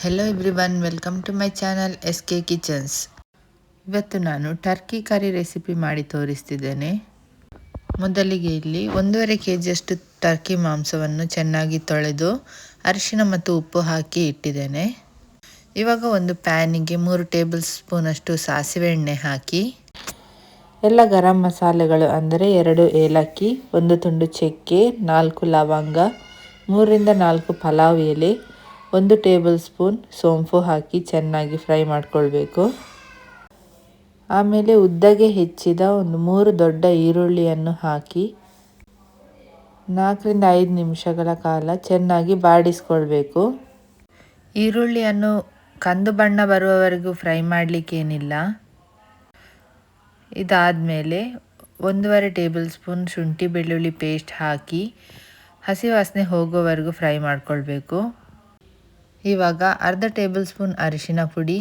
Hello everyone, welcome to my channel SK kitchens. ಇವತ್ತು ನಾನು Turkey ಕರಿ recipe ಮಾಡಿ ತೋರಿಸ್ತಿದ್ದೇನೆ. ಮೊದಲಿಗೆ ಇಲ್ಲಿ 1.5 kg ಟರ್ಕಿ ಮಾಂಸವನ್ನು ಚೆನ್ನಾಗಿ ತೊಳೆದು ಅರಿಶಿನ ಮತ್ತು ಉಪ್ಪು ಹಾಕಿ ಇಟ್ಟಿದ್ದೇನೆ. ಇವಾಗ ಒಂದು ಪ್ಯಾನಿಗೆ 3 ಟೇಬಲ್ ಸ್ಪೂನ್ ಅಷ್ಟು ಸಾಸಿವೆ ಎಣ್ಣೆ ಹಾಕಿ ಎಲ್ಲ ಗರಂ ಮಸಾಲೆಗಳು ಅಂದರೆ 2 ಏಲಕ್ಕಿ, 1 ತುಂಡು ಚಕ್ಕೆ, 4 ಲವಂಗ, 3 ರಿಂದ 4 ಪಲಾವ್ ಎಲೆ, 1 ಟೇಬಲ್ ಸ್ಪೂನ್ ಸೋಂಪು ಹಾಕಿ ಚೆನ್ನಾಗಿ ಫ್ರೈ ಮಾಡ್ಕೊಳ್ಬೇಕು. ಆಮೇಲೆ ಉದ್ದಗೆ ಹೆಚ್ಚಿದ ಒಂದು 3 ದೊಡ್ಡ ಈರುಳ್ಳಿಯನ್ನು ಹಾಕಿ 4 ರಿಂದ 5 ನಿಮಿಷಗಳ ಕಾಲ ಚೆನ್ನಾಗಿ ಬಾಡಿಸ್ಕೊಳ್ಬೇಕು. ಈರುಳ್ಳಿಯನ್ನು ಕಂದು ಬಣ್ಣ ಬರುವವರೆಗೂ ಫ್ರೈ ಮಾಡಲಿಕ್ಕೇನಿಲ್ಲ. ಇದಾದಮೇಲೆ 1.5 ಟೇಬಲ್ ಸ್ಪೂನ್ ಶುಂಠಿ ಬೆಳ್ಳುಳ್ಳಿ ಪೇಸ್ಟ್ ಹಾಕಿ ಹಸಿ ವಾಸನೆ ಹೋಗೋವರೆಗೂ ಫ್ರೈ ಮಾಡ್ಕೊಳ್ಬೇಕು. ಇವಾಗ ಅರ್ಧ ಟೇಬಲ್ ಸ್ಪೂನ್ ಅರಿಶಿನ ಪುಡಿ,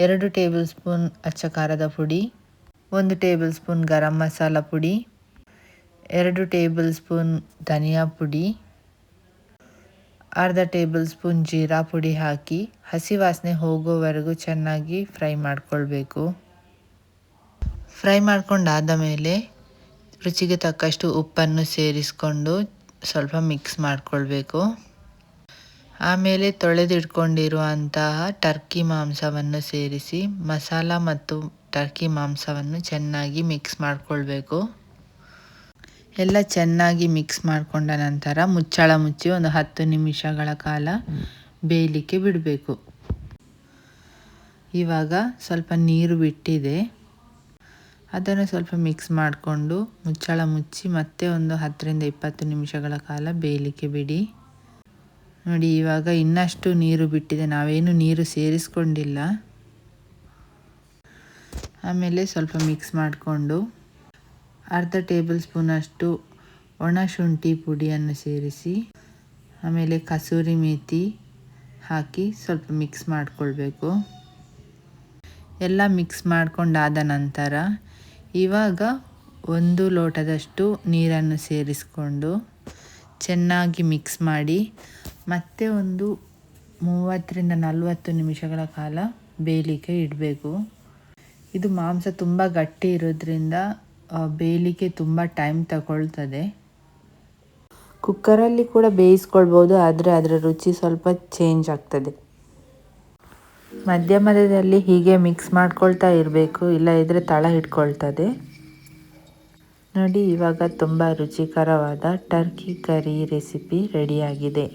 2 ಟೇಬಲ್ ಸ್ಪೂನ್ ಅಚ್ಚ ಖಾರದ ಪುಡಿ, 1 ಟೇಬಲ್ ಸ್ಪೂನ್ ಗರಂ ಮಸಾಲ ಪುಡಿ, 2 ಟೇಬಲ್ ಸ್ಪೂನ್ ಧನಿಯಾ ಪುಡಿ, ಅರ್ಧ ಟೇಬಲ್ ಸ್ಪೂನ್ ಜೀರಾ ಪುಡಿ ಹಾಕಿ ಹಸಿ ವಾಸನೆ ಹೋಗೋವರೆಗೂ ಚೆನ್ನಾಗಿ ಫ್ರೈ ಮಾಡ್ಕೊಳ್ಬೇಕು. ಫ್ರೈ ಮಾಡ್ಕೊಂಡಾದ ಮೇಲೆ ರುಚಿಗೆ ತಕ್ಕಷ್ಟು ಉಪ್ಪನ್ನು ಸೇರಿಸ್ಕೊಂಡು ಸ್ವಲ್ಪ ಮಿಕ್ಸ್ ಮಾಡ್ಕೊಳ್ಬೇಕು. ಆಮೇಲೆ ತೊಳೆದಿಟ್ಕೊಂಡಿರುವಂತಹ ಟರ್ಕಿ ಮಾಂಸವನ್ನು ಸೇರಿಸಿ ಮಸಾಲ ಮತ್ತು ಟರ್ಕಿ ಮಾಂಸವನ್ನು ಚೆನ್ನಾಗಿ ಮಿಕ್ಸ್ ಮಾಡ್ಕೊಳ್ಬೇಕು. ಎಲ್ಲ ಚೆನ್ನಾಗಿ ಮಿಕ್ಸ್ ಮಾಡಿಕೊಂಡ ನಂತರ ಮುಚ್ಚಳ ಮುಚ್ಚಿ ಒಂದು 10 ನಿಮಿಷಗಳ ಕಾಲ ಬೇಯಲಿಕ್ಕೆ ಬಿಡಬೇಕು. ಇವಾಗ ಸ್ವಲ್ಪ ನೀರು ಬಿಟ್ಟಿದೆ, ಅದನ್ನು ಸ್ವಲ್ಪ ಮಿಕ್ಸ್ ಮಾಡಿಕೊಂಡು ಮುಚ್ಚಳ ಮುಚ್ಚಿ ಮತ್ತೆ ಒಂದು 10 ರಿಂದ 20 ನಿಮಿಷಗಳ ಕಾಲ ಬೇಯಲಿಕ್ಕೆ ಬಿಡಿ. ನೋಡಿ, ಇವಾಗ ಇನ್ನಷ್ಟು ನೀರು ಬಿಟ್ಟಿದೆ, ನಾವೇನು ನೀರು ಸೇರಿಸ್ಕೊಂಡಿಲ್ಲ. ಆಮೇಲೆ ಸ್ವಲ್ಪ ಮಿಕ್ಸ್ ಮಾಡಿಕೊಂಡು ಅರ್ಧ ಟೇಬಲ್ ಸ್ಪೂನ್ ಅಷ್ಟು ಒಣ ಶುಂಠಿ ಪುಡಿಯನ್ನು ಸೇರಿಸಿ ಆಮೇಲೆ ಕಸೂರಿ ಮೇಥಿ ಹಾಕಿ ಸ್ವಲ್ಪ ಮಿಕ್ಸ್ ಮಾಡಿಕೊಳ್ಬೇಕು. ಎಲ್ಲ ಮಿಕ್ಸ್ ಮಾಡಿಕೊಂಡಾದ ನಂತರ ಇವಾಗ 1 ಲೋಟದಷ್ಟು ನೀರನ್ನು ಸೇರಿಸ್ಕೊಂಡು ಚೆನ್ನಾಗಿ ಮಿಕ್ಸ್ ಮಾಡಿ ಮತ್ತೆ ಒಂದು 30 ರಿಂದ 40 ನಿಮಿಷಗಳ ಕಾಲ ಬೇಯಲಿಕ್ಕೆ ಇಡಬೇಕು. ಇದು ಮಾಂಸ ತುಂಬ ಗಟ್ಟಿ ಇರೋದ್ರಿಂದ ಬೇಯಲಿಕ್ಕೆ ತುಂಬ ಟೈಮ್ ತಗೊಳ್ತದೆ. ಕುಕ್ಕರಲ್ಲಿ ಕೂಡ ಬೇಯಿಸ್ಕೊಳ್ಬೋದು, ಆದರೆ ಅದರ ರುಚಿ ಸ್ವಲ್ಪ ಚೇಂಜ್ ಆಗ್ತದೆ. ಮಧ್ಯದಲ್ಲಿ ಹೀಗೆ ಮಿಕ್ಸ್ ಮಾಡ್ಕೊಳ್ತಾ ಇರಬೇಕು, ಇಲ್ಲ ಇದ್ರೆ ತಳ ಹಿಡ್ಕೊಳ್ತದೆ. ನೋಡಿ, ಇವಾಗ ತುಂಬ ರುಚಿಕರವಾದ ಟರ್ಕಿ ಕರಿ ರೆಸಿಪಿ ರೆಡಿಯಾಗಿದೆ.